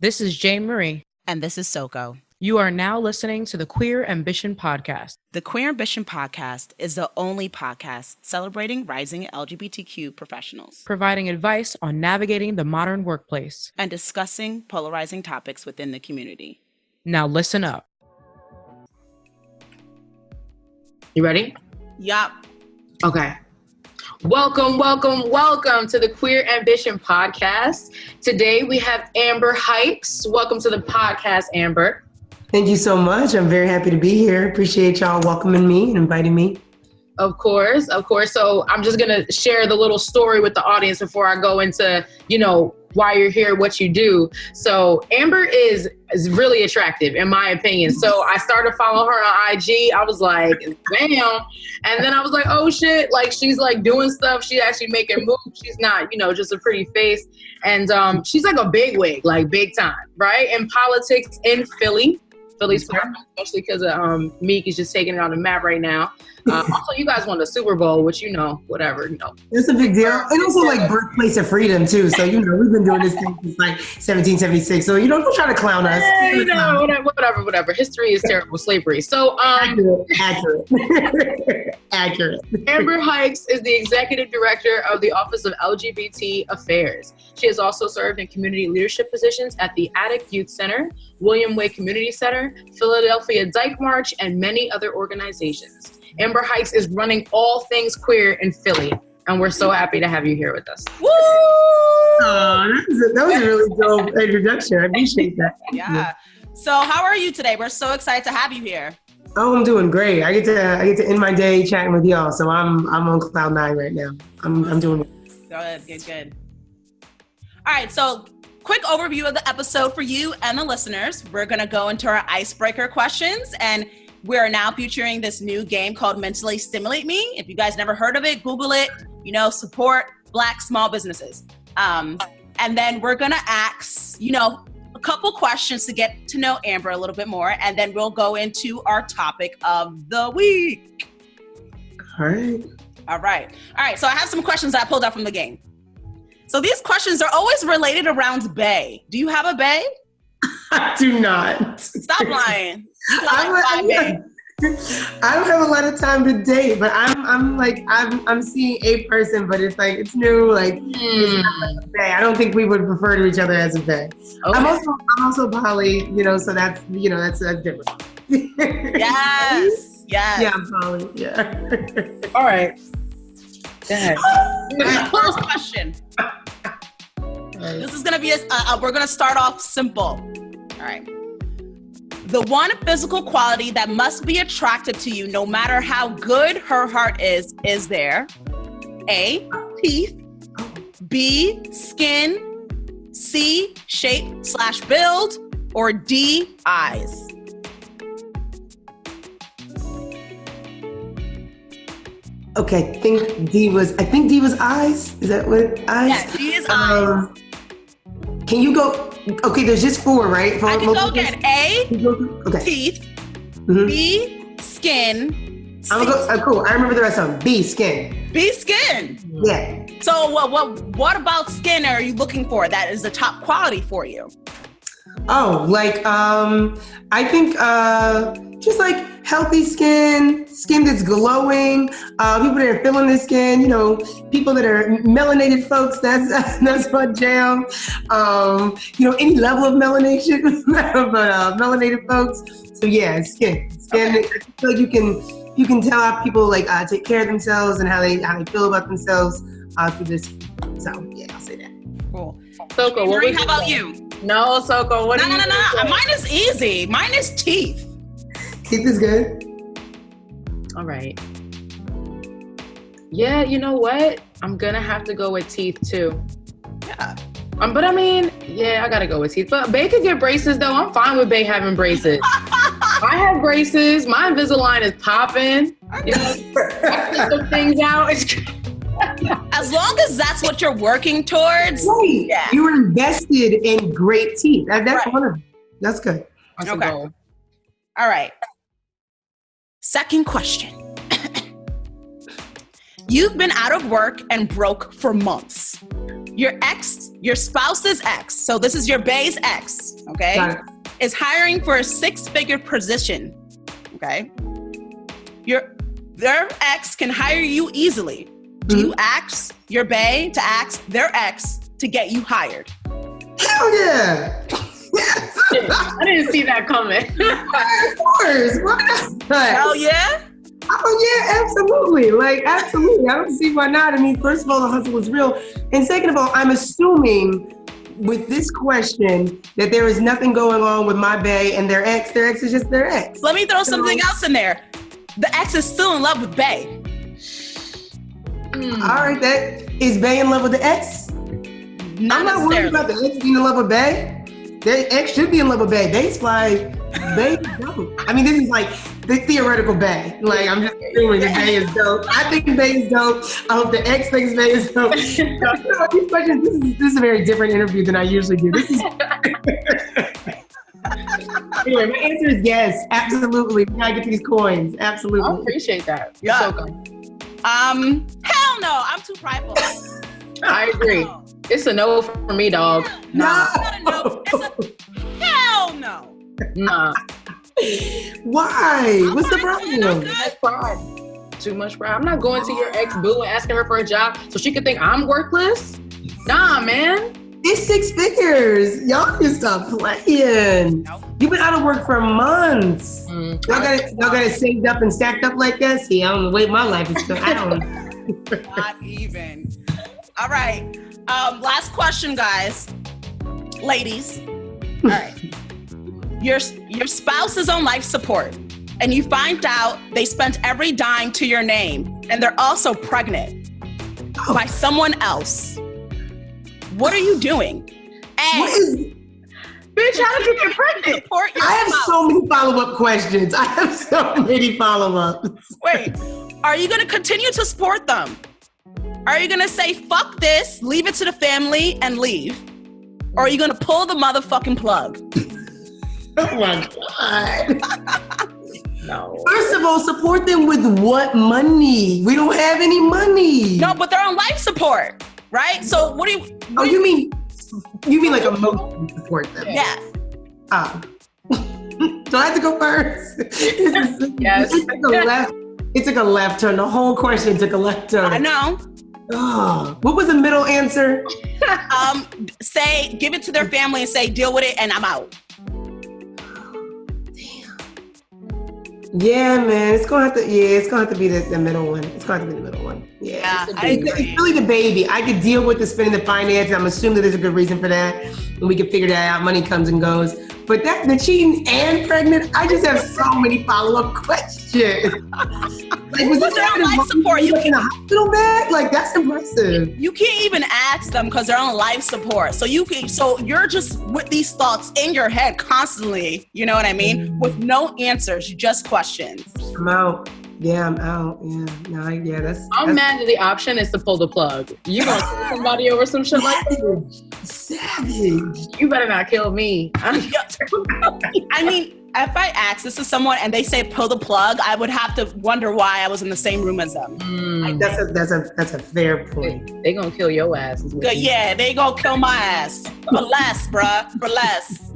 This is Jane Marie. And this is Soko. You are now listening to the Queer Ambition Podcast. The Queer Ambition Podcast is the only podcast celebrating rising LGBTQ professionals, providing advice on navigating the modern workplace, and discussing polarizing topics within the community. Now listen up. You ready? Yup. Okay. Welcome to the Queer Ambition Podcast. Today we have Amber Hikes. Welcome to the podcast, Amber. Thank you so much. I'm very happy to be here. Appreciate y'all welcoming me and inviting me. Of course. So I'm just going to share the little story with the audience before I go into, why you're here, what you do. So Amber is really attractive, in my opinion. So I started following her on IG. I was like, damn. And then I was like, oh shit, like she's like doing stuff. She's actually making moves. She's not, just a pretty face. And she's like a bigwig, like big time, right? In politics in Philly's popping, especially because Meek is just taking it on the map right now. Also, you guys won the Super Bowl, which whatever. It's a big deal. And also like birthplace of freedom too. So we've been doing this thing since like 1776. So don't try to clown us. Whatever. History is terrible. Slavery. So accurate. Accurate. Amber Hikes is the executive director of the Office of LGBT Affairs. She has also served in community leadership positions at the Attic Youth Center, William Way Community Center, Philadelphia Dyke March, and many other organizations. Amber Hikes is running all things queer in Philly, and we're so happy to have you here with us. Woo! That was a really dope introduction. I appreciate that. Yeah. So how are you today? We're so excited to have you here. Oh, I'm doing great. I get to end my day chatting with y'all, so I'm on cloud nine right now. I'm doing it. Good. All right, so quick overview of the episode for you and the listeners. We're gonna go into our icebreaker questions, and we're now featuring this new game called Mentally Stimulate Me. If you guys never heard of it, Google it, support Black small businesses. And then we're gonna ask, a couple questions to get to know Amber a little bit more, and then we'll go into our topic of the week. All right. So I have some questions that I pulled out from the game. So these questions are always related around bae. Do you have a bae? I do not. Stop lying. You got bae. I don't have a lot of time to date, but I'm seeing a person, but it's new. It's not like a bae. I don't think we would refer to each other as a bae. Okay. I'm also poly, so that's that's different. Yes. Yeah, I'm poly. Yeah. All right. Go ahead. First question. This is gonna be we're gonna start off simple. All right. The one physical quality that must be attractive to you, no matter how good her heart is there? A, teeth. B, skin. C, shape/build. Or D, eyes. Okay, I think D was eyes. Is that what eyes? Yeah, D is eyes. Can you go? Okay, there's just four, right? I can go again. A, okay. Teeth. Mm-hmm. B, skin. Cool. I remember the rest of them. B, skin. B, skin. Yeah. So what about skin are you looking for that is the top quality for you? Oh, I think just healthy skin that's glowing, people that are feeling their skin, people that are melanated folks, that's my jam. Any level of melanation, but melanated folks. So yeah, skin. Okay. I feel like you can tell how people take care of themselves and how they feel about themselves through this. So yeah, I'll say that. Cool. Soko, Marie, how about you? No, Soko, what do you No. Mine is easy. Mine is teeth. Teeth is good. All right. Yeah, you know what? I'm gonna have to go with teeth too. Yeah. But I gotta go with teeth. But Bae could get braces though. I'm fine with Bae having braces. I have braces. My Invisalign is popping. I can some things out. As long as that's what you're working towards. Right. Yeah. You were invested in great teeth. That's right. Wonderful. That's good. That's okay. All right. Second question. You've been out of work and broke for months. your spouse's ex, so this is your bae's ex, okay, is hiring for a 6-figure position, okay? Their ex can hire you easily. Do you ask your bae to ask their ex to get you hired? Hell yeah! Yes. I didn't see that coming. Of course. Why not? Hell yeah? Oh yeah, absolutely. Like, absolutely. I don't see why not. I mean, first of all, the hustle is real. And second of all, I'm assuming with this question that there is nothing going on with my bae and their ex. Their ex is just their ex. Let me throw something else in there. The ex is still in love with bae. All right, that is bae in love with the ex? Not I'm not worried about the ex being in love with bae. Their ex should be in love with bae. Bae's like, bae dope. I mean, this is like the theoretical bae. Like, I'm just assuming that bae is dope. I think bae is dope. I hope the ex thinks bae is dope. These questions, this is a very different interview than I usually do. This is... Anyway, my answer is yes, absolutely. We gotta get these coins, absolutely. I appreciate that. Yeah. So hell no, I'm too prideful. I agree. It's a no for me, dog. No. It's not a no. It's a hell no. Nah. Why? What's the problem? Too much pride. I'm not going to your ex-boo and asking her for a job so she could think I'm worthless. Nah, man. It's 6 figures. Y'all can stop playing. Nope. You've been out of work for months. Y'all got it saved up and stacked up like that? See, I don't know the way my life is going. I don't. Not even. All right. Last question, guys. Ladies. All right. Your spouse is on life support and you find out they spent every dime to your name and they're also pregnant by someone else. What are you doing? And bitch, how did you get pregnant? I have so many follow-up questions. I have so many follow-ups. Wait, are you going to continue to support them? Are you going to say, fuck this, leave it to the family and leave? Or are you going to pull the motherfucking plug? Oh my God. No. First of all, support them with what money? We don't have any money. No, but they're on life support, right? So what do you... Oh, you mean like emotional support them? Yeah. Do I have to go first? Yes. It took a left turn. The whole question took a left turn. I know. Oh, what was the middle answer? Say, give it to their family and say, deal with it and I'm out. Yeah, man, it's gonna have to be the middle one. It's gonna have to be the middle one. Yeah, it's really the baby. I could deal with the spending the finances. I'm assuming that there's a good reason for that, and we can figure that out. Money comes and goes. But the cheating and pregnant, I just have so many follow-up questions. Like, was this on life support? You in a hospital bed? Like, that's impressive. You can't even ask them because they're on life support. So you're just with these thoughts in your head constantly. You know what I mean? With no answers, just questions. I'm out. Yeah, I'm out. Yeah, no, that's. I'm mad that the option is to pull the plug. You gonna kill somebody over some shit like that? Savage. You better not kill me. I mean, if I ask this to someone and they say pull the plug, I would have to wonder why I was in the same room as them. That's a fair point. They gonna kill your ass. Yeah, they gonna kill my ass for less, bruh, for less.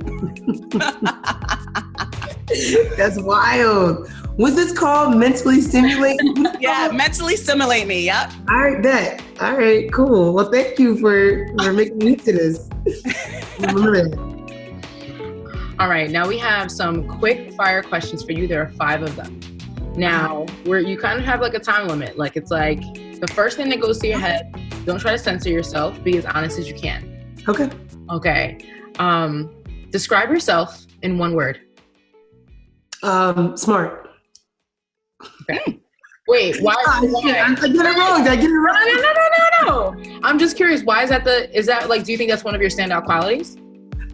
That's wild. Was this called mentally stimulate? Yeah, mentally stimulate me. Yep. All right, bet. All right, cool. Well, thank you for making me to this. Remember that. All right, now we have some quick fire questions for you. There are 5 of them. Now, you kind of have like a time limit. Like, it's like the first thing that goes to your head. Don't try to censor yourself. Be as honest as you can. Okay. Okay. Describe yourself in 1 word. Smart. Okay. Wait, why? I get it wrong. Did I get it wrong? No. I'm just curious. Why is that do you think that's one of your standout qualities?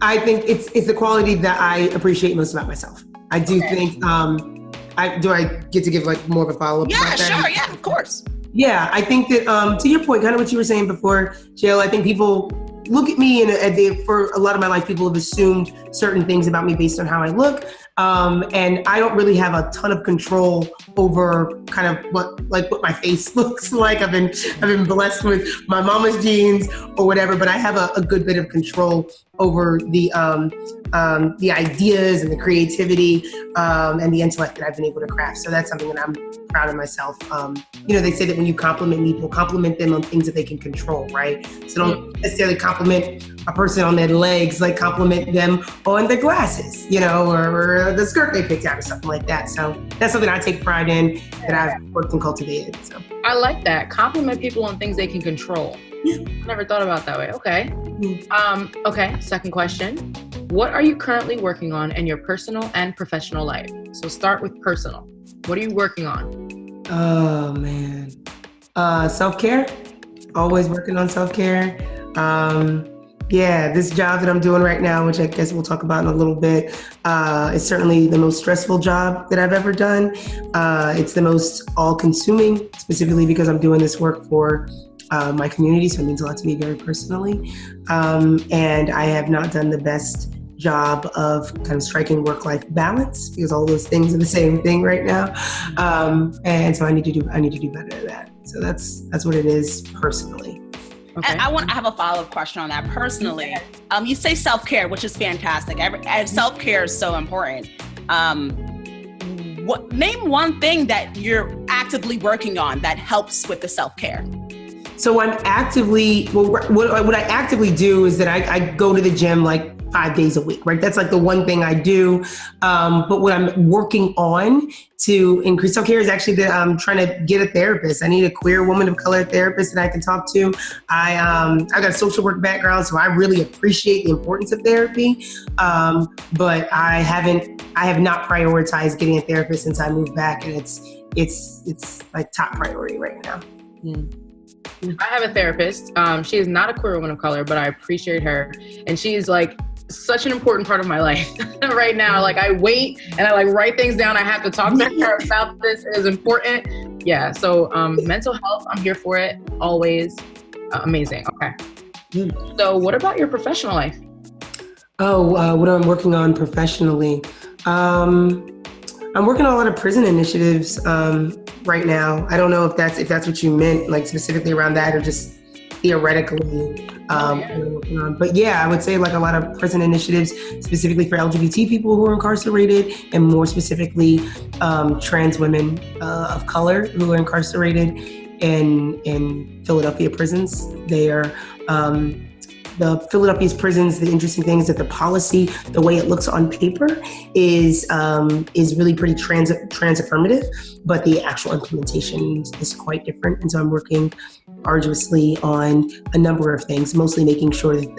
I think it's the quality that I appreciate most about myself. I do think, do I get to give like more of a follow-up? Yeah, sure. Yeah, of course. Yeah, I think that to your point, kind of what you were saying before, Jill, I think people look at me, and for a lot of my life, people have assumed certain things about me based on how I look. And I don't really have a ton of control over kind of what my face looks like. I've been blessed with my mama's genes or whatever, but I have a good bit of control over the ideas and the creativity and the intellect that I've been able to craft. So that's something that I'm proud of myself. They say that when you compliment people, compliment them on things that they can control, right? So don't necessarily compliment a person on their legs, like compliment them on their glasses, or the skirt they picked out or something like that. So that's something I take pride in that I've worked and cultivated. So I like that. Compliment people on things they can control. I never thought about it that way. Okay. Okay. Second question. What are you currently working on in your personal and professional life? So start with personal. What are you working on? Oh, man. Self-care. Always working on self-care. This job that I'm doing right now, which I guess we'll talk about in a little bit, is certainly the most stressful job that I've ever done. It's the most all-consuming, specifically because I'm doing this work for my community, so it means a lot to me very personally. And I have not done the best job of kind of striking work-life balance, because all those things are the same thing right now. And so I need to do better at that. So that's what it is personally. Okay. And I have a follow-up question on that personally. You say self-care, which is fantastic. Self-care is so important. Name one thing that you're actively working on that helps with the self-care. So I'm actively, what I actively do is that I go to the gym like 5 days a week, right? That's like the one thing I do. But what I'm working on to increase self-care is actually that I'm trying to get a therapist. I need a queer woman of color therapist that I can talk to. I got a social work background, so I really appreciate the importance of therapy. But I have not prioritized getting a therapist since I moved back, and it's like top priority right now. I have a therapist. She is not a queer woman of color, but I appreciate her. And she's like such an important part of my life right now. Like I wait and I like write things down. I have to talk to her about this. It is important. Yeah. So mental health, I'm here for it. Always. Amazing. Okay. So what about your professional life? What I'm working on professionally. I'm working on a lot of prison initiatives right now. I don't know if that's what you meant, like specifically around that, or just theoretically. But yeah, I would say like a lot of prison initiatives specifically for LGBT people who are incarcerated, and more specifically trans women of color who are incarcerated in Philadelphia prisons. They are the Philadelphia's prisons. The interesting thing is that the policy, the way it looks on paper, is really pretty trans affirmative, but the actual implementation is quite different. And so I'm working arduously on a number of things, mostly making sure that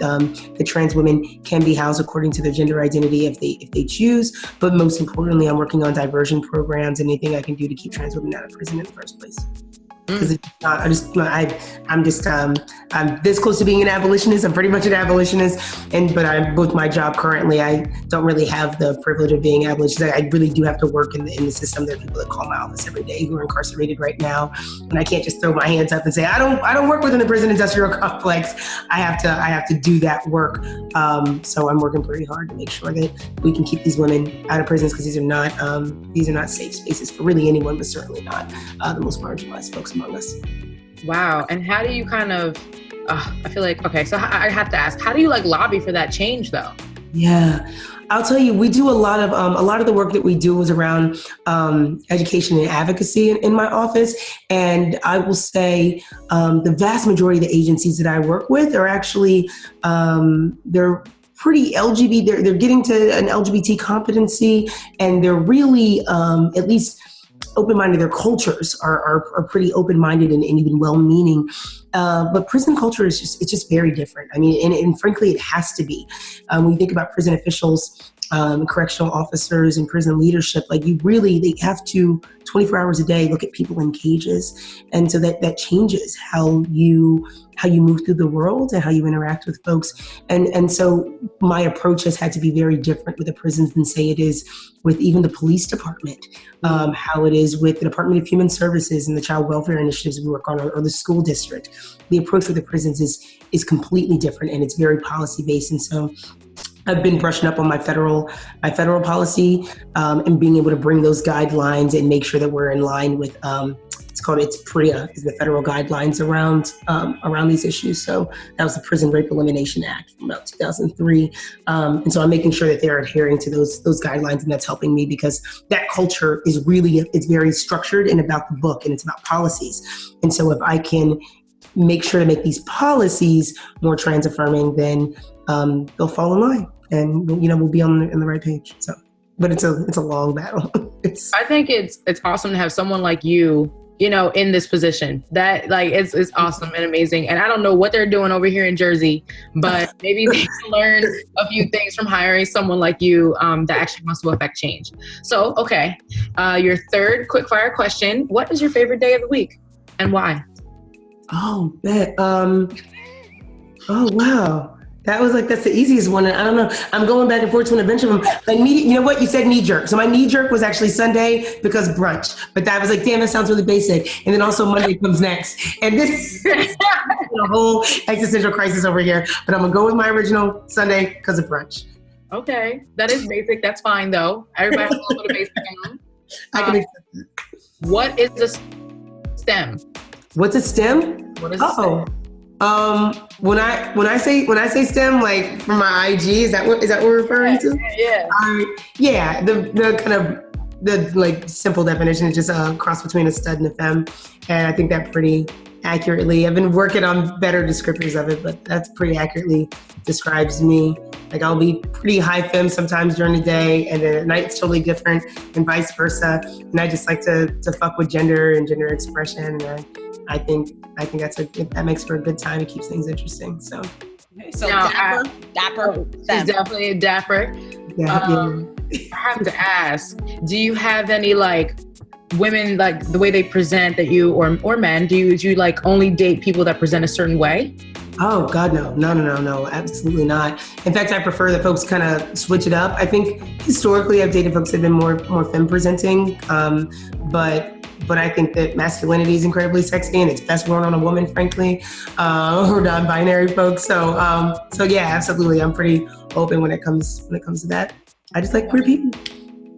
the trans women can be housed according to their gender identity if they choose. But most importantly, I'm working on diversion programs and anything I can do to keep trans women out of prison in the first place. Because I'm this close to being an abolitionist. I'm pretty much an abolitionist, but with my job currently, I don't really have the privilege of being abolitionist. I really do have to work in the system. There are people that call my office every day who are incarcerated right now, and I can't just throw my hands up and say I don't work within the prison industrial complex. I have to do that work. So I'm working pretty hard to make sure that we can keep these women out of prisons, because these are not safe spaces for really anyone, but certainly not the most marginalized folks among us. Wow. And how do you kind of, I feel like, okay, so I have to ask, how do you like lobby for that change though? Yeah, I'll tell you, we do a lot of the work that we do is around education and advocacy in my office. And I will say the vast majority of the agencies that I work with are actually, they're pretty LGBT, they're getting to an LGBT competency, and they're really, at least open-minded. Their cultures are pretty open-minded and even well-meaning. But prison culture is just very different. I mean, and frankly, it has to be. When you think about prison officials, correctional officers and prison leadership, like they have to 24 hours a day look at people in cages. And so that changes how you move through the world and how you interact with folks. And so my approach has had to be very different with the prisons than say it is with even the police department, how it is with the Department of Human Services and the child welfare initiatives we work on, or the school district. The approach with the prisons is completely different, and it's very policy based. And so I've been brushing up on my federal policy, and being able to bring those guidelines and make sure that we're in line with it's PREA, is the federal guidelines around these issues. So that was the Prison Rape Elimination Act from about 2003. And so I'm making sure that they're adhering to those guidelines, and that's helping me because that culture is it's very structured and about the book, and it's about policies. And so if I can make sure to make these policies more trans affirming, then they'll fall in line, and we'll be on the right page. So, but it's a long battle. I think it's awesome to have someone like you, in this position. That it's awesome and amazing. And I don't know what they're doing over here in Jersey, but maybe they can learn a few things from hiring someone like you that actually wants to affect change. So, okay, your third quickfire question: what is your favorite day of the week and why? Oh, bet. Oh, wow. That's the easiest one. I don't know. I'm going back and forth to a bunch of them. You know what? You said knee jerk. So my knee jerk was actually Sunday because brunch. But that was damn, that sounds really basic. And then also Monday comes next. And this is a whole existential crisis over here. But I'm going to go with my original Sunday because of brunch. Okay. That is basic. That's fine, though. Everybody has a little bit of basic in them. I can accept it. What is a STEM? What's a STEM? What is a STEM? When I say STEM, like for my IG, is that what we're referring to? Yeah. The kind of the simple definition is just a cross between a stud and a femme, and I think that pretty accurately. I've been working on better descriptors of it, but that's pretty accurately describes me. I'll be pretty high femme sometimes during the day, and then at night it's totally different, and vice versa. And I just like to fuck with gender and gender expression, and I think that makes for a good time. It keeps things interesting. So, okay, so dapper. She's definitely a dapper. Yeah. I have to ask: do you have any women the way they present that you or men? Do you only date people that present a certain way? Oh God, no, absolutely not. In fact, I prefer that folks kind of switch it up. I think historically I've dated folks that have been more femme presenting, but I think that masculinity is incredibly sexy and it's best worn on a woman, frankly, or non-binary folks. So yeah, absolutely. I'm pretty open when it comes to that. I just like queer people.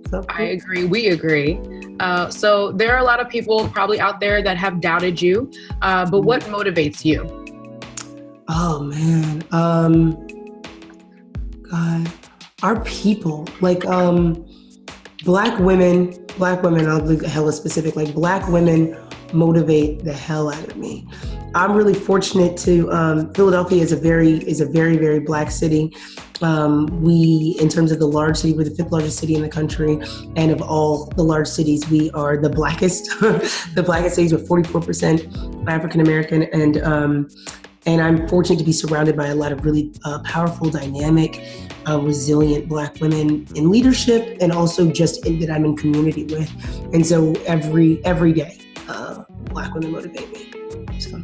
So I agree. We agree. So there are a lot of people probably out there that have doubted you, but what motivates you? Oh man, God, our people, Black women, I'll be hella specific, Black women motivate the hell out of me. I'm really fortunate to, Philadelphia is a very, very Black city. We, in terms of the large city, we're the 5th largest city in the country. And of all the large cities, we are the blackest, the blackest cities with 44% African-American. And I'm fortunate to be surrounded by a lot of really powerful, dynamic, resilient Black women in leadership, and also just that I'm in community with. And so every day, Black women motivate me. So.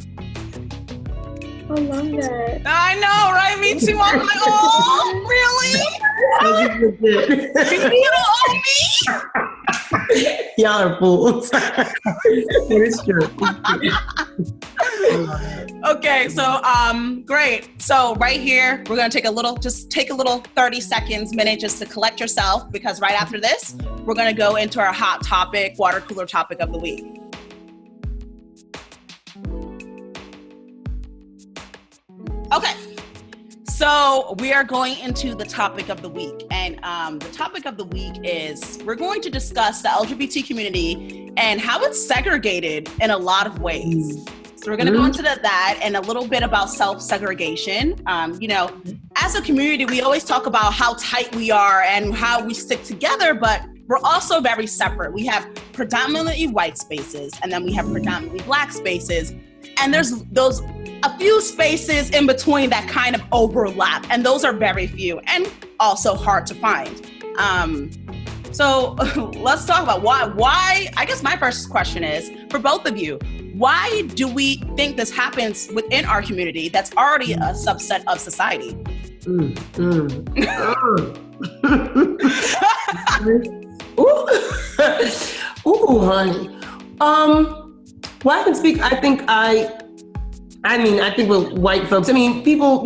I love that. I know, right? Me too. I'm like, oh, really? You don't owe me? Y'all are fools. It is true. Okay, so great. So right here, we're gonna take a little 30 seconds, minute just to collect yourself, because right after this, we're gonna go into our hot topic, water cooler topic of the week. Okay, so we are going into the topic of the week, and the topic of the week is we're going to discuss the LGBT community and how it's segregated in a lot of ways. So we're going to go into that and a little bit about self-segregation. As a community, we always talk about how tight we are and how we stick together, but we're also very separate. We have predominantly white spaces, and then we have predominantly Black spaces. And there's a few spaces in between that kind of overlap, and those are very few and also hard to find. So let's talk about why. I guess my first question is, for both of you, why do we think this happens within our community that's already a subset of society? Ooh, honey. Well, I can speak. I think with white folks, people,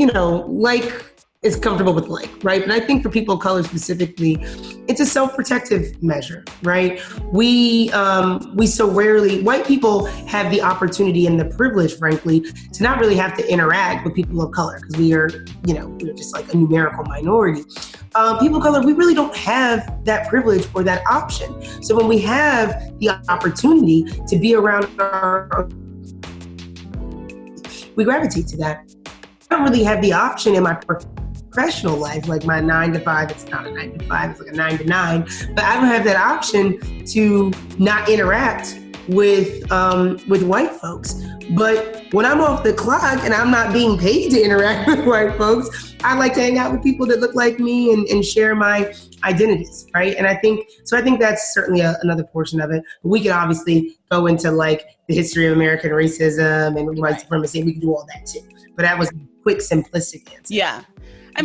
is comfortable with like, right? But I think for people of color specifically, it's a self-protective measure, right? We so rarely, white people have the opportunity and the privilege, frankly, to not really have to interact with people of color because we're just like a numerical minority. People of color, we really don't have that privilege or that option. So when we have the opportunity to be around we gravitate to that. I don't really have the option in my professional life, like my 9 to 5, it's not a 9 to 5, it's like a 9 to 9, but I don't have that option to not interact with white folks. But when I'm off the clock and I'm not being paid to interact with white folks, I like to hang out with people that look like me and share my identities, right? And I think that's certainly another portion of it. We could obviously go into like the history of American racism and white supremacy. We can do all that too. But that was a quick, simplistic answer. Yeah. I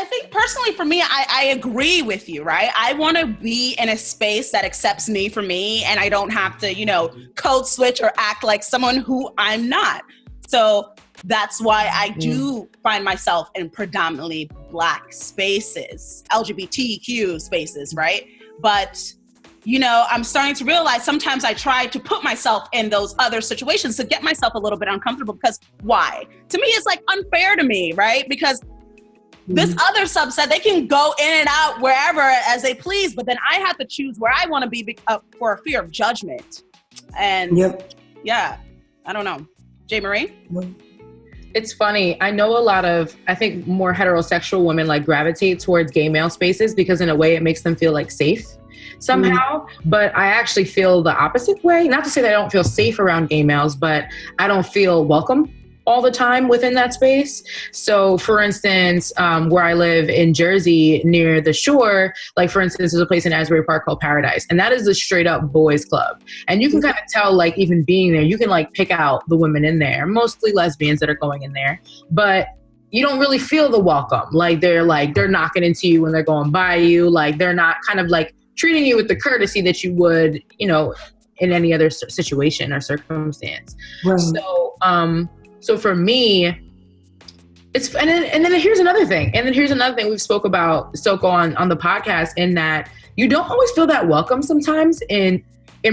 think personally for me, I agree with you, right? I want to be in a space that accepts me for me, and I don't have to, code switch or act like someone who I'm not. So that's why I do find myself in predominantly Black spaces, LGBTQ spaces, right? But, I'm starting to realize sometimes I try to put myself in those other situations to get myself a little bit uncomfortable because why? To me, it's like unfair to me, right? Because this other subset, they can go in and out wherever as they please, but then I have to choose where I want to be for a fear of judgment. And I don't know. J. Marie? It's funny. I know a lot of, I think more heterosexual women like gravitate towards gay male spaces because in a way it makes them feel like safe somehow. But I actually feel the opposite way. Not to say that I don't feel safe around gay males, but I don't feel welcome all the time within that space. So for instance, where I live in Jersey near the shore, like for instance, there's a place in Asbury Park called Paradise. And that is a straight up boys club. And you can kind of tell, like even being there, you can like pick out the women in there, mostly lesbians that are going in there. But you don't really feel the welcome. Like they're knocking into you when they're going by you. Like they're not kind of like treating you with the courtesy that you would, in any other situation or circumstance. Right. So for me, it's, and then here's another thing. We've spoke about Soko on the podcast, in that you don't always feel that welcome sometimes in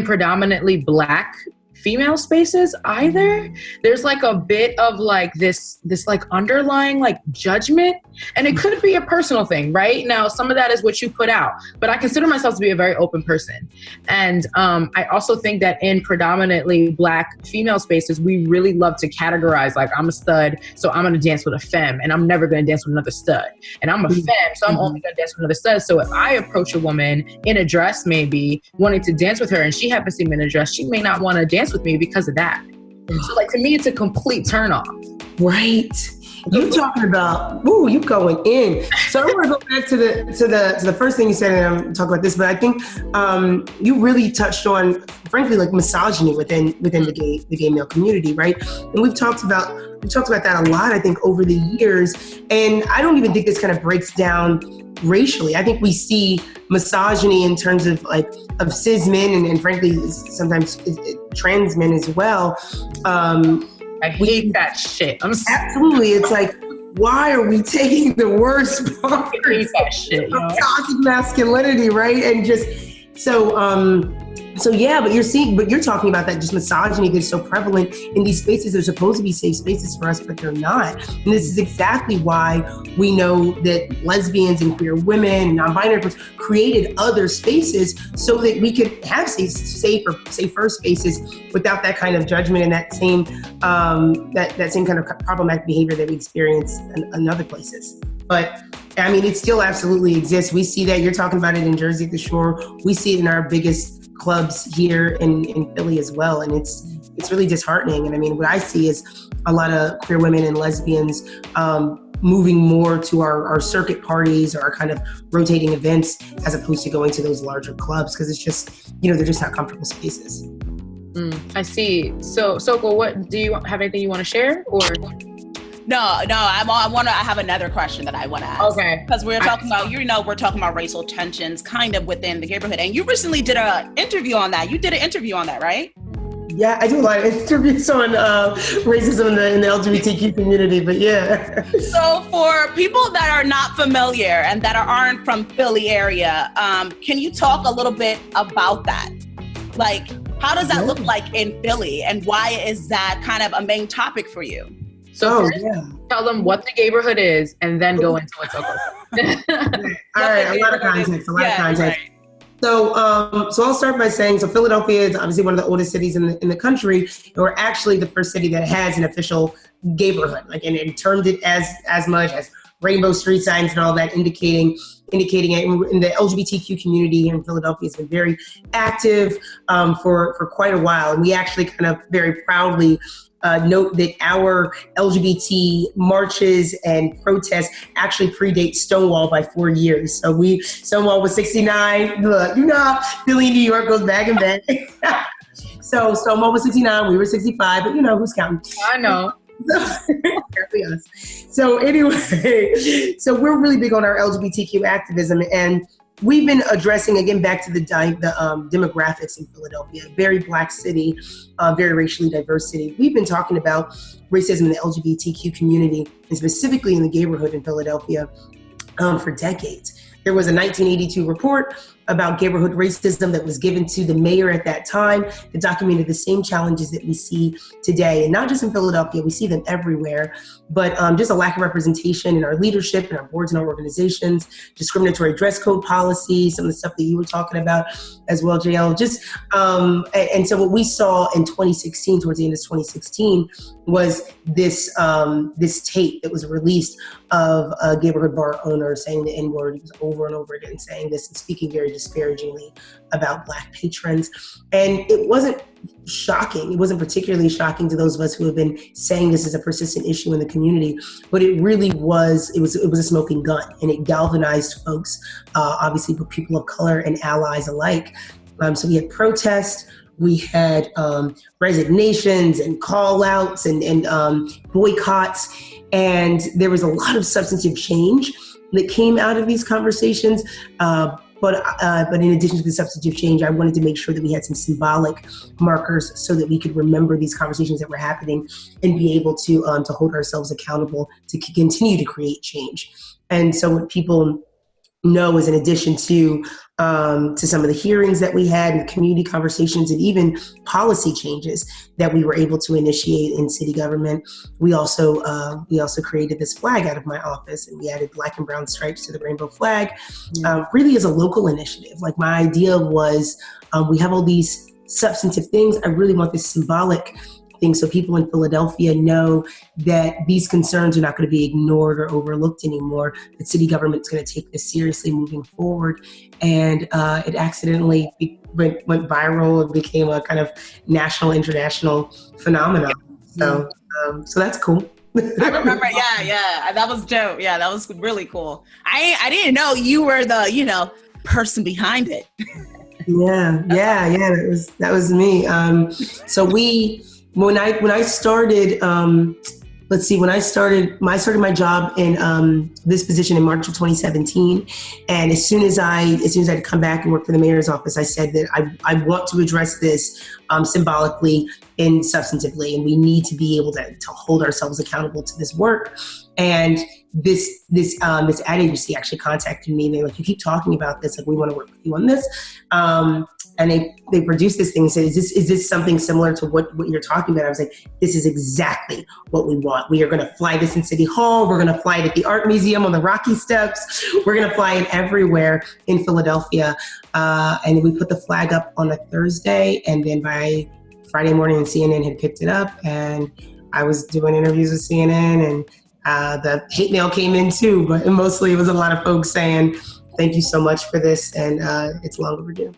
predominantly Black female spaces either. There's like a bit of like this like underlying like judgment, and it could be a personal thing, right? Now, some of that is what you put out, but I consider myself to be a very open person. And I also think that in predominantly Black female spaces, we really love to categorize, like I'm a stud, so I'm going to dance with a femme, and I'm never going to dance with another stud. And I'm a femme, so I'm only going to dance with another stud. So if I approach a woman in a dress, maybe wanting to dance with her, and she happens to be in a dress, she may not want to dance with me because of that. So like, to me, it's a complete turnoff. Right. You talking about, you going in. So I want to go back to the first thing you said, and I'm talking about this, but I think you really touched on, frankly, like misogyny within the gay male community, right? And we've talked about that a lot, I think, over the years. And I don't even think this kind of breaks down racially. I think we see misogyny in terms of cis men and frankly, sometimes trans men as well. I hate that shit. Absolutely. It's like, why are we taking the worst part of toxic masculinity, right? And just so yeah, but you're talking about that just misogyny that's so prevalent in these spaces. They're supposed to be safe spaces for us, but they're not. And this is exactly why we know that lesbians and queer women and non-binary folks created other spaces so that we could have safer spaces without that kind of judgment and that same that same kind of problematic behavior that we experience in other places. But I mean, it still absolutely exists. We see that. You're talking about it in Jersey at the Shore. We see it in our biggest clubs here in Philly as well. And it's really disheartening. And I mean, what I see is a lot of queer women and lesbians moving more to our circuit parties or our kind of rotating events as opposed to going to those larger clubs, because it's just, they're just not comfortable spaces. I see. So Soko, what do you have anything you want to share or? No, I have another question that I want to ask. Okay. Because we're talking about racial tensions kind of within the neighborhood. And you recently did an interview on that. You did an interview on that, right? Yeah, I do a lot of interviews on racism in the LGBTQ community, but yeah. So for people that are not familiar and that aren't from Philly area, can you talk a little bit about that? Like, how does that look like in Philly, and why is that kind of a main topic for you? So tell them what the neighborhood is, and then go into what's okay. All right, a lot of context. Right. So I'll start by saying, so Philadelphia is obviously one of the oldest cities in the country. And we're actually the first city that has an official neighborhood, like, and termed it as much as rainbow street signs and all that, indicating it. In the LGBTQ community here in Philadelphia has been very active for quite a while. And we actually kind of very proudly note that our LGBT marches and protests actually predate Stonewall by 4 years. So Stonewall was 69. Look, Philly, New York goes back and back. So Stonewall was 69, we were 65, but who's counting? I know. So anyway, so we're really big on our LGBTQ activism, and we've been addressing, again, back to the demographics in Philadelphia, a very Black city, very racially diverse city. We've been talking about racism in the LGBTQ community, and specifically in the neighborhood in Philadelphia, for decades. There was a 1982 report about neighborhood racism that was given to the mayor at that time that documented the same challenges that we see today. And not just in Philadelphia, we see them everywhere, but just a lack of representation in our leadership, in our boards and our organizations, discriminatory dress code policies, some of the stuff that you were talking about as well, JL. And so what we saw in 2016, towards the end of 2016, was this tape that was released of a neighborhood bar owner saying the N-word. He was over and over again saying this and speaking very disparagingly about Black patrons. And it wasn't shocking. It wasn't particularly shocking to those of us who have been saying this is a persistent issue in the community, but it really was, it was a smoking gun, and it galvanized folks, obviously people of color and allies alike. So we had protests, we had resignations and call outs and boycotts, and there was a lot of substantive change that came out of these conversations. But in addition to the substantive change, I wanted to make sure that we had some symbolic markers so that we could remember these conversations that were happening and be able to hold ourselves accountable to continue to create change. And so what people know is, in addition to some of the hearings that we had and community conversations and even policy changes that we were able to initiate in city government, we also created this flag out of my office, and we added Black and brown stripes to the rainbow flag, really as a local initiative. Like, my idea was, we have all these substantive things. I really want this symbolic thing so people in Philadelphia know that these concerns are not going to be ignored or overlooked anymore. The city government's going to take this seriously moving forward. And it accidentally went viral and became a kind of national, international phenomenon. So that's cool. I remember, yeah, that was dope. Yeah, that was really cool. I didn't know you were the, person behind it. Yeah, that was me. So when I started, when I started my job in this position in March of 2017, and as soon as I had to come back and work for the mayor's office, I said that I want to address this symbolically and substantively, and we need to be able to hold ourselves accountable to this work. And this ad agency actually contacted me, and they're like, "You keep talking about this, like, we want to work with you on this." And they produced this thing and said, is this something similar to what you're talking about? I was like, this is exactly what we want. We are going to fly this in City Hall. We're going to fly it at the Art Museum on the Rocky Steps. We're going to fly it everywhere in Philadelphia. And we put the flag up on a Thursday, and then by Friday morning, CNN had picked it up, and I was doing interviews with CNN, and the hate mail came in too, but mostly it was a lot of folks saying, thank you so much for this, and it's long overdue.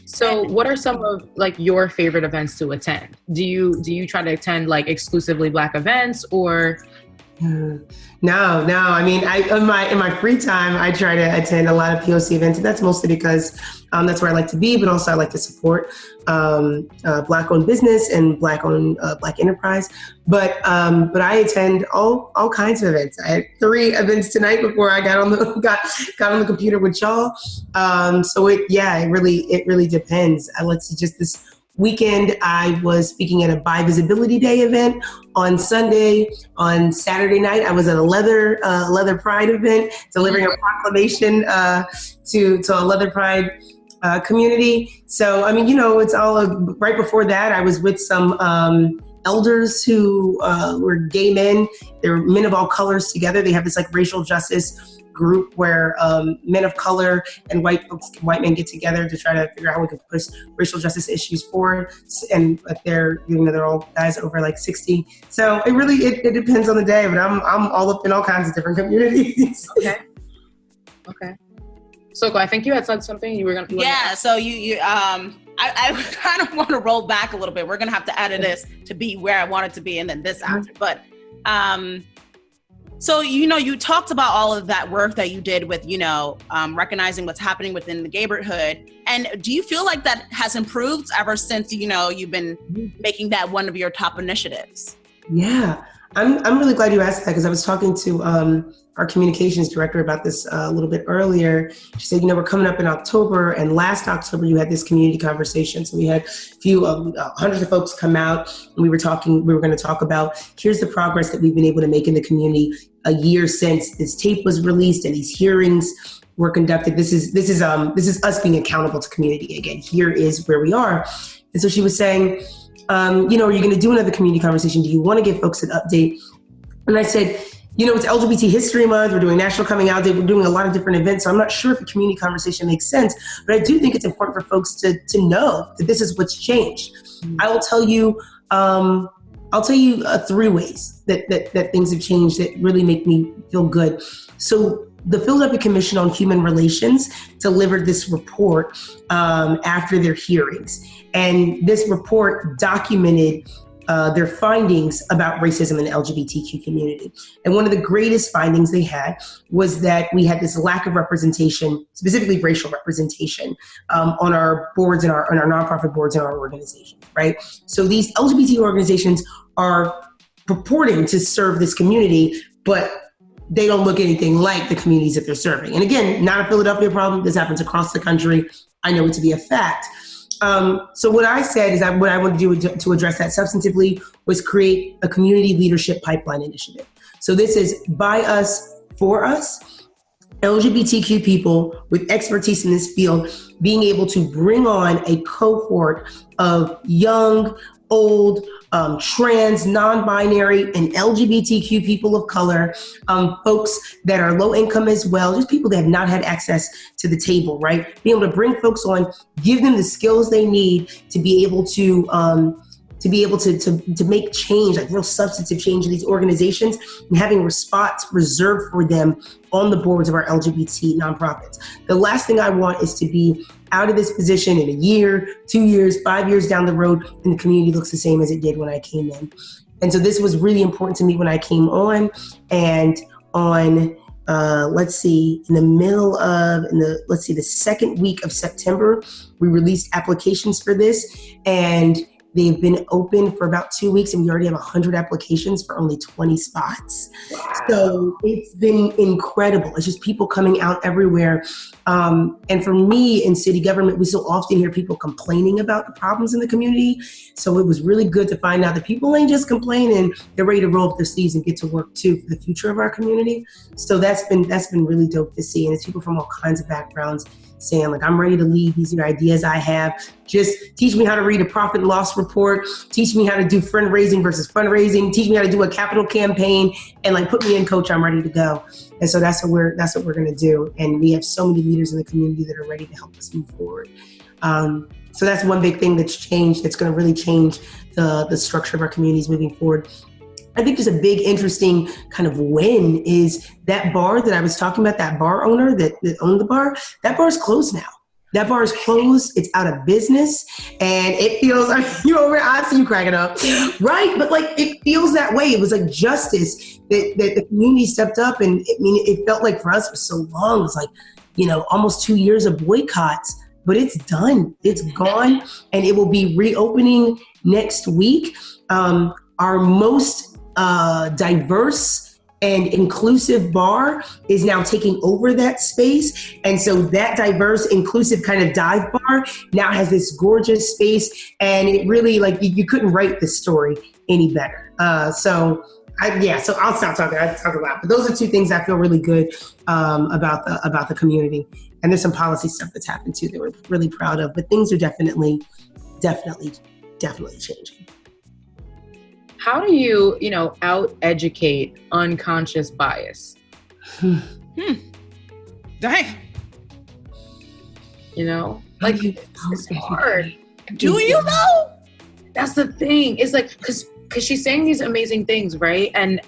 So what are some of your favorite events to attend? Do you try to attend exclusively Black events, or No. I mean, in my free time, I try to attend a lot of POC events, and that's mostly because that's where I like to be. But also, I like to support Black-owned business and Black-owned Black enterprise. But I attend all kinds of events. I had 3 events tonight before I got on the computer with y'all. So it really depends. Let's see, just this weekend, I was speaking at a Bi Visibility Day event on Sunday. On Saturday night, I was at a Leather Pride event, delivering a proclamation to a Leather Pride community. So, I mean, it's all right before that, I was with some elders who were gay men. They're men of all colors together. They have this like racial justice group where men of color and white men get together to try to figure out how we can push racial justice issues forward. And they're all guys over like 60. So it depends on the day, but I'm all up in all kinds of different communities. Okay. So I think you had said something you were going to. Yeah. So I kind of want to roll back a little bit. We're going to have to edit this to be where I want it to be, and then this after. But so, you talked about all of that work that you did with, recognizing what's happening within the neighborhood. And do you feel like that has improved ever since, you've been making that one of your top initiatives? Yeah, I'm really glad you asked that, because I was talking to our communications director about this a little bit earlier. She said, we're coming up in October, and last October you had this community conversation. So we had a few hundreds of folks come out, and we were going to talk about, here's the progress that we've been able to make in the community a year since this tape was released and these hearings were conducted. This is us being accountable to community again. Here is where we are. And so she was saying, are you going to do another community conversation? Do you want to give folks an update? And I said, it's LGBT History Month. We're doing National Coming Out Day. We're doing a lot of different events. So I'm not sure if a community conversation makes sense, but I do think it's important for folks to know that this is what's changed. I will tell you, 3 ways that things have changed that really make me feel good. So the Philadelphia Commission on Human Relations delivered this report after their hearings. And this report documented their findings about racism in the LGBTQ community. And one of the greatest findings they had was that we had this lack of representation, specifically racial representation, on our boards and our nonprofit boards and our organizations, right? So these LGBT organizations are purporting to serve this community, but they don't look anything like the communities that they're serving. And again, not a Philadelphia problem. This happens across the country. I know it to be a fact. So what I said is that what I wanted to do to address that substantively was create a community leadership pipeline initiative. So this is by us, for us, LGBTQ people with expertise in this field being able to bring on a cohort of young, old, trans, non-binary, and LGBTQ people of color, folks that are low income as well, just people that have not had access to the table, right? Being able to bring folks on, give them the skills they need to be able to make change, like real substantive change in these organizations, and having a spot reserved for them on the boards of our LGBT nonprofits. The last thing I want is to be out of this position in a year, 2 years, 5 years down the road, and the community looks the same as it did when I came in. And so this was really important to me when I came on. And on, the second week of September, we released applications for this, and they've been open for about 2 weeks, and we already have 100 applications for only 20 spots. Wow. So it's been incredible. It's just people coming out everywhere. And for me in city government, we so often hear people complaining about the problems in the community. So it was really good to find out that people ain't just complaining, they're ready to roll up their sleeves and get to work too for the future of our community. So that's been really dope to see. And it's people from all kinds of backgrounds saying, like, I'm ready to lead. These are ideas I have. Just teach me how to read a profit and loss report. Teach me how to do fundraising versus fundraising. Teach me how to do a capital campaign, and like put me in, coach. I'm ready to go. And so that's what we're going to do. And we have so many leaders in the community that are ready to help us move forward. So that's one big thing that's changed. That's going to really change the structure of our communities moving forward. I think just a big, interesting kind of win is that bar that I was talking about, that bar owner that owned the bar, that bar is closed now. That bar is closed. It's out of business, and it feels like I see you cracking up, right? But like it feels that way. It was like justice that the community stepped up, and it felt like for us for so long. It was like almost 2 years of boycotts, but it's done. It's gone, and it will be reopening next week. Our most diverse and inclusive bar is now taking over that space. And so that diverse, inclusive kind of dive bar now has this gorgeous space. And it really, like, you couldn't write this story any better. So I'll stop talking. I talk a lot. But those are two things I feel really good about the community. And there's some policy stuff that's happened too that we're really proud of. But things are definitely changing. How do you, out-educate unconscious bias? Dang. Like, it's hard. Do you know? That's the thing. It's like, because she's saying these amazing things, right? And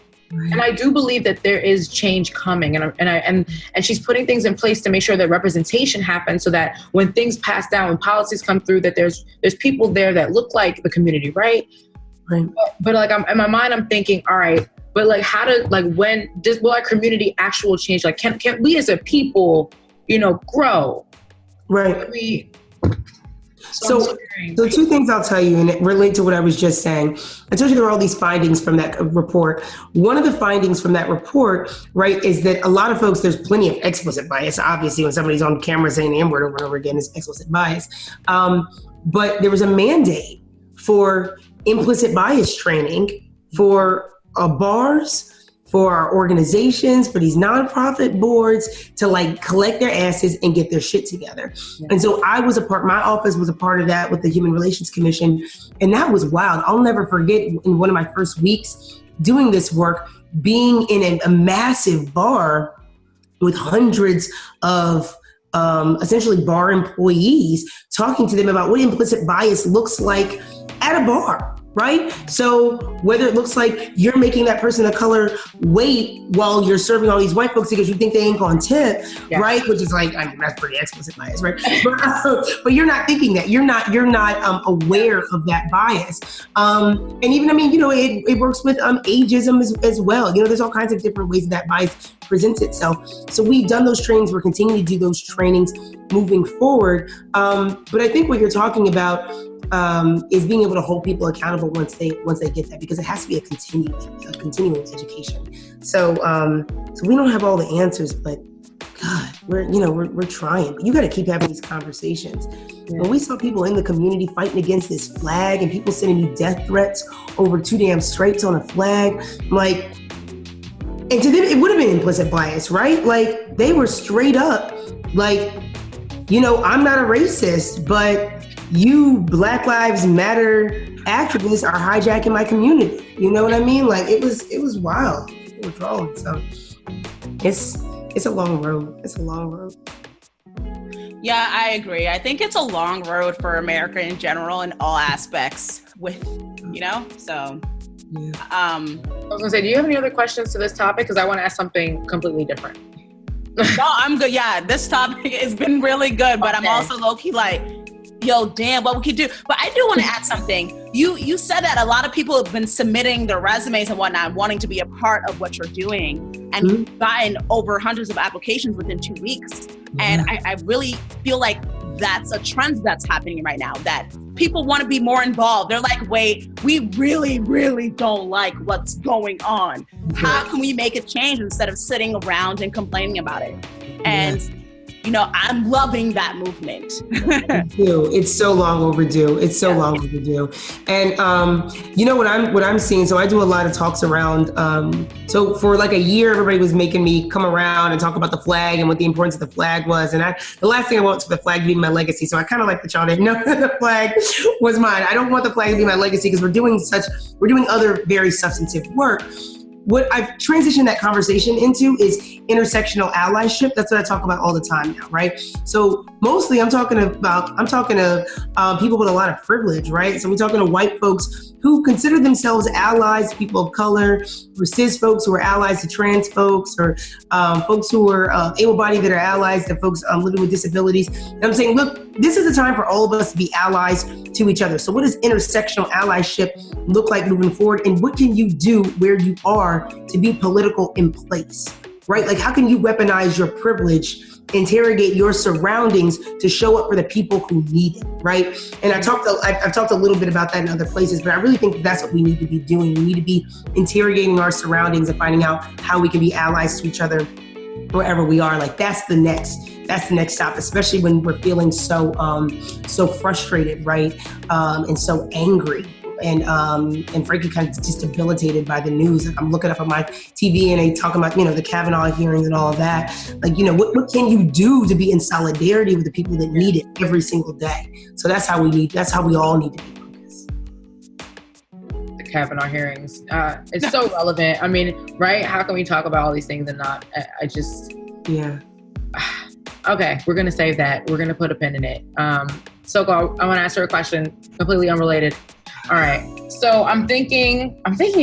I do believe that there is change coming, and she's putting things in place to make sure that representation happens, so that when things pass down, when policies come through, that there's people there that look like the community, right? Right. But like in my mind, I'm thinking, all right, but like will our community actual change? Like, can we as a people, grow? Right. So two things I'll tell you, and it relate to what I was just saying. I told you there were all these findings from that report. One of the findings from that report, right, is that a lot of folks, there's plenty of explicit bias. Obviously, when somebody's on camera saying the N-word over and over again, is explicit bias. But there was a mandate for implicit bias training for bars, for our organizations, for these nonprofit boards to like collect their asses and get their shit together. Yeah. And so my office was a part of that with the Human Relations Commission. And that was wild. I'll never forget in one of my first weeks doing this work, being in a massive bar with hundreds of essentially bar employees, talking to them about what implicit bias looks like at a bar, right? So whether it looks like you're making that person of color wait while you're serving all these white folks because you think they ain't gonna tip, yeah. Right? Which is like, that's pretty explicit bias, right? But you're not thinking that. You're not aware of that bias. And even, it works with ageism as well. There's all kinds of different ways that bias presents itself. So we've done those trainings. We're continuing to do those trainings moving forward. But I think what you're talking about is being able to hold people accountable once they get that, because it has to be a continuing education. So we don't have all the answers, but God, we're trying. But you got to keep having these conversations. Yeah. When we saw people in the community fighting against this flag and people sending me death threats over 2 damn stripes on a flag, I'm like, and to them it would have been implicit bias, right? Like they were straight up like, I'm not a racist, but you Black Lives Matter activists are hijacking my community. You know what I mean? Like it was wild. It was wrong. So it's a long road. It's a long road. Yeah, I agree. I think it's a long road for America in general in all aspects so. Yeah. I was gonna say, do you have any other questions to this topic? Because I want to ask something completely different. No, I'm good. Yeah, this topic has been really good, but okay. I'm also low-key like, yo, damn, what we could do. But I do want to add something. You said that a lot of people have been submitting their resumes and whatnot, wanting to be a part of what you're doing, and you've gotten over hundreds of applications within 2 weeks. Mm-hmm. And I really feel like that's a trend that's happening right now, that people want to be more involved. They're like, wait, we really, really don't like what's going on. How can we make a change instead of sitting around and complaining about it? And I'm loving that movement. It's so long overdue. It's so long overdue. And what I'm seeing, so I do a lot of talks around, so for like a year, everybody was making me come around and talk about the flag and what the importance of the flag was. And the last thing I want for the flag to be my legacy. So I kind of like that y'all didn't know that the flag was mine. I don't want the flag to be my legacy because we're doing other very substantive work. What I've transitioned that conversation into is intersectional allyship. That's what I talk about all the time now, right? So mostly I'm talking to people with a lot of privilege, right? So we're talking to white folks who consider themselves allies to people of color, or cis folks who are allies to trans folks, or folks who are able-bodied that are allies to folks living with disabilities. And I'm saying, look, this is the time for all of us to be allies to each other. So what does intersectional allyship look like moving forward? And what can you do where you are to be political in place, right? Like, how can you weaponize your privilege, interrogate your surroundings to show up for the people who need it, right? And I've talked a little bit about that in other places, but I really think that's what we need to be doing. We need to be interrogating our surroundings and finding out how we can be allies to each other wherever we are. Like, that's the next stop, especially when we're feeling so frustrated, right? And so angry. And frankly, kind of just debilitated by the news. Like, I'm looking up on my TV and they talk about, the Kavanaugh hearings and all of that. Like, what can you do to be in solidarity with the people that need it every single day? So that's how we all need to be focused. The Kavanaugh hearings, it's so relevant. I mean, right? How can we talk about all these things and not, yeah. Okay, we're going to save that. We're going to put a pin in it. Soko, I want to ask her a question completely unrelated. All right. So I'm thinking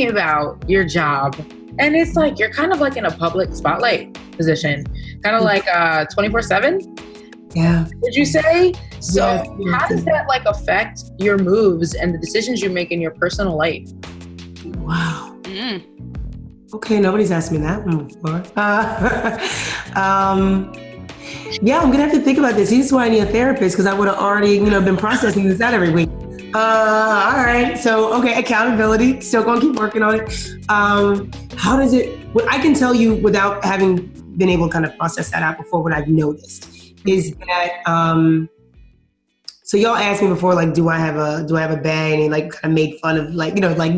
about your job, and it's like you're kind of like in a public spotlight position, kind of like 24/7. Yeah. Would you say? So yes. How does that like affect your moves and the decisions you make in your personal life? Wow. Okay, nobody's asked me that one before. Yeah, I'm gonna have to think about this. This is why I need a therapist, because I would have already, been processing this out every week. All right. So, okay, accountability. Still gonna keep working on it. How does it? What I can tell you without having been able to kind of process that out before, what I've noticed is that. So y'all asked me before, like, do I have a bag? And like kind of made fun of, like,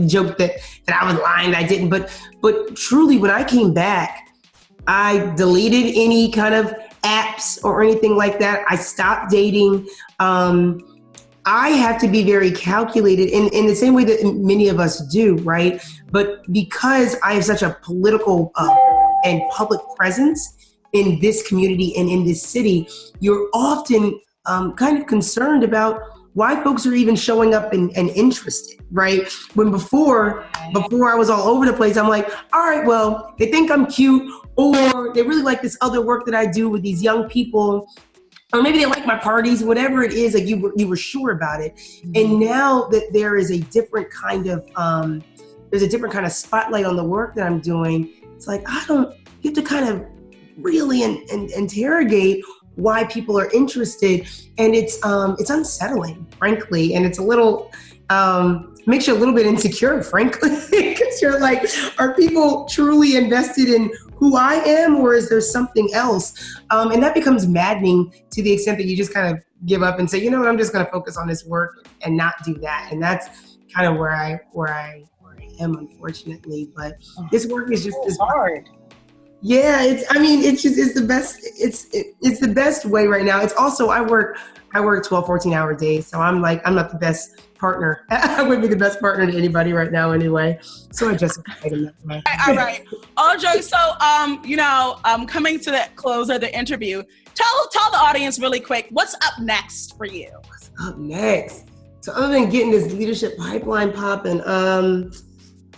joke that I was lying, that I didn't. But truly, when I came back, I deleted any kind of apps or anything like that. I stopped dating. I have to be very calculated in the same way that many of us do, right? But because I have such a political and public presence in this community and in this city, you're often kind of concerned about why folks are even showing up and interested, right? When before I was all over the place, I'm like, all right, well, they think I'm cute, or they really like this other work that I do with these young people, or maybe they like my parties, whatever it is, like you were sure about it. Mm-hmm. And now that there is a different kind of, spotlight on the work that I'm doing, it's like, you have to kind of really interrogate why people are interested. And it's unsettling, frankly. And it's a little, makes you a little bit insecure, frankly, because you're like, are people truly invested in who I am, or is there something else? And that becomes maddening to the extent that you just kind of give up and say, you know what, I'm just going to focus on this work and not do that. And that's kind of where I am, unfortunately. But this work is just hard. Yeah, it's the best. It's the best way right now. It's also, I work 12, 14-hour days. So I'm not the best partner. I wouldn't be the best partner to anybody right now anyway. So I just that way. All right. Joy, so coming to the close of the interview, tell the audience really quick, what's up next for you? What's up next? So other than getting this leadership pipeline popping,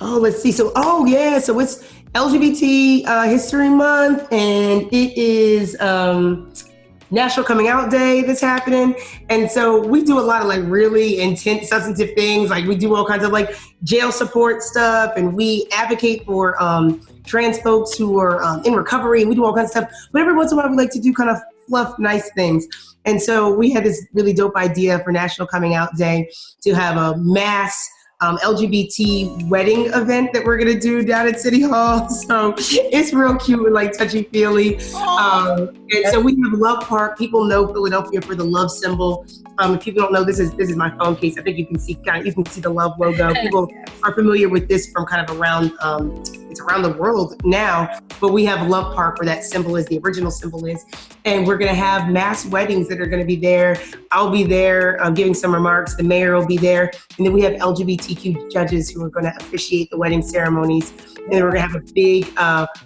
let's see. So it's LGBT History Month, and it is National Coming Out Day that's happening. And so we do a lot of like really intense substantive things. Like we do all kinds of like jail support stuff, and we advocate for trans folks who are in recovery, and we do all kinds of stuff. But every once in a while we like to do kind of fluff nice things. And so we had this really dope idea for National Coming Out Day to have a mass LGBT wedding event that we're gonna do down at City Hall. So it's real cute and like touchy-feely. And so we have Love Park. People know Philadelphia for the love symbol. If people don't know, this is my phone case. I think you can see the love logo. People are familiar with this from kind of around it's around the world now, but we have Love Park where that symbol is, the original symbol is. And we're going to have mass weddings that are going to be there. I'll be there giving some remarks. The mayor will be there. And then we have LGBTQ judges who are going to officiate the wedding ceremonies. And then we're going to have a big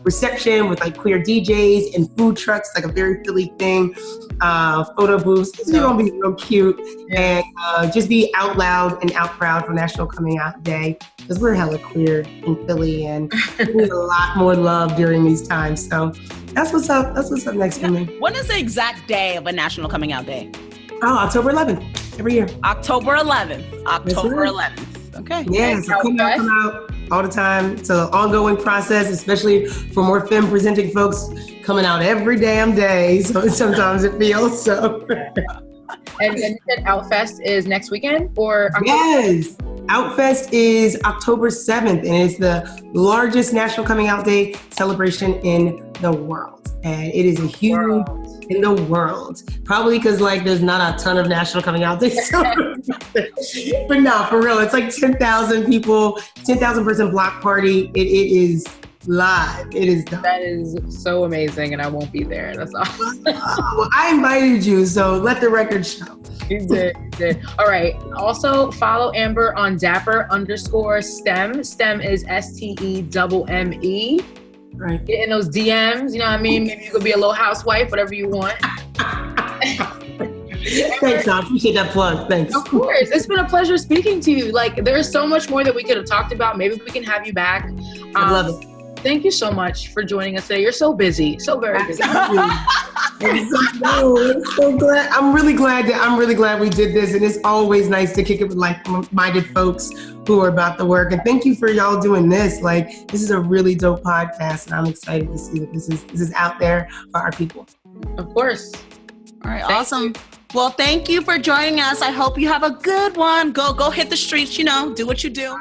reception with like queer DJs and food trucks, like a very Philly thing, photo booths. It's going to be real cute. And just be out loud and out proud for National Coming Out Day, because we're hella queer in Philly and we need a lot more love during these times. So that's what's up. That's what's up next for me. When is the exact day of a National Coming Out Day? Oh, October 11th, every year. October 11th. October 11th. Okay. Yeah, so come out all the time. It's an ongoing process, especially for more femme presenting folks coming out every damn day. So sometimes it feels so. And you said Outfest is next weekend or October? Yes. Outfest is October 7th, and it's the largest National Coming Out Day celebration in the world. And it is a huge in the world. Probably because like there's not a ton of National Coming Out Days. But no, for real, it's like 10,000 people, 10,000 person block party. It is live. It is done. That is so amazing, and I won't be there. That's awesome. Well, I invited you, so let the record show. You did. All right. Also, follow Amber on Dapper_STEM. STEM is STEMME. Right. Get in those DMs. You know what I mean? Maybe you could be a little housewife, whatever you want. Thanks, I appreciate that plug. Thanks. Of course. It's been a pleasure speaking to you. Like, there's so much more that we could have talked about. Maybe we can have you back. I love it. Thank you so much for joining us today. You're so busy, so very busy. I'm so glad. I'm really glad we did this, and it's always nice to kick it with like-minded folks who are about the work. And thank you for y'all doing this. Like, this is a really dope podcast, and I'm excited to see that this is out there for our people. Of course. All right, awesome. Well, thank you for joining us. I hope you have a good one. Go hit the streets. Do what you do.